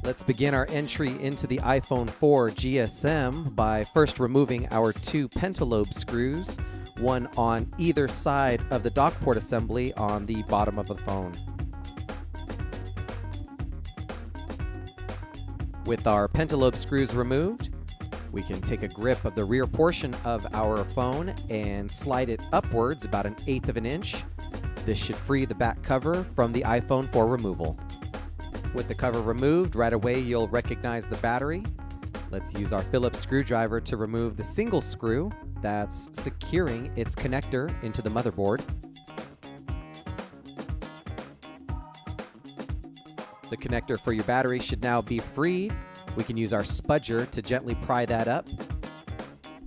Let's begin our entry into the iPhone 4 GSM by first removing our two pentalobe screws, one on either side of the dock port assembly on the bottom of the phone. With our pentalobe screws removed, we can take a grip of the rear portion of our phone and slide it upwards about 1/8 of an inch. This should free the back cover from the iPhone for removal. With the cover removed, right away you'll recognize the battery. Let's use our Phillips screwdriver to remove the single screw that's securing its connector into the motherboard. The connector for your battery should now be freed. We can use our spudger to gently pry that up.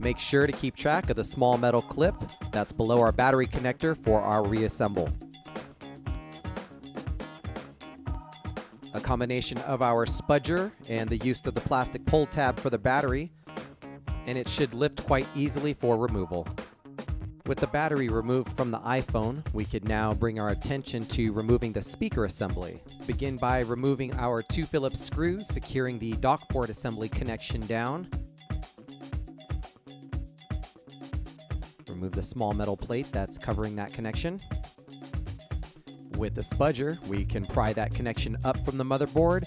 Make sure to keep track of the small metal clip that's below our battery connector for our reassemble. A combination of our spudger and the use of the plastic pull tab for the battery, and it should lift quite easily for removal. With the battery removed from the iPhone, we could now bring our attention to removing the speaker assembly. Begin by removing our two Phillips screws, securing the dock port assembly connection down. Remove the small metal plate that's covering that connection. With the spudger, we can pry that connection up from the motherboard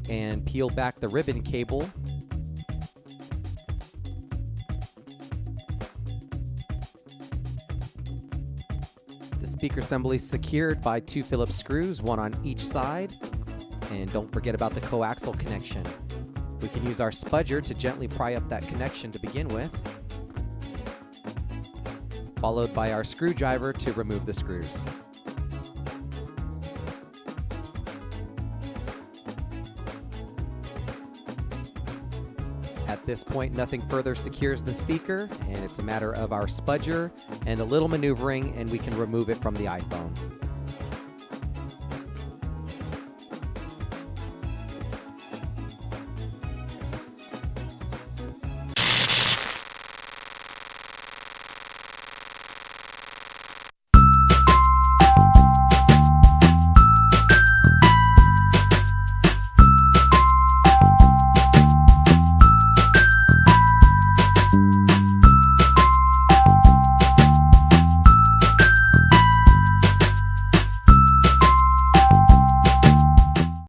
and peel back the ribbon cable. The speaker assembly is secured by two Phillips screws, one on each side. And don't forget about the coaxial connection. We can use our spudger to gently pry up that connection to begin with, followed by our screwdriver to remove the screws. At this point, nothing further secures the speaker, and it's a matter of our spudger and a little maneuvering, and we can remove it from the iPhone.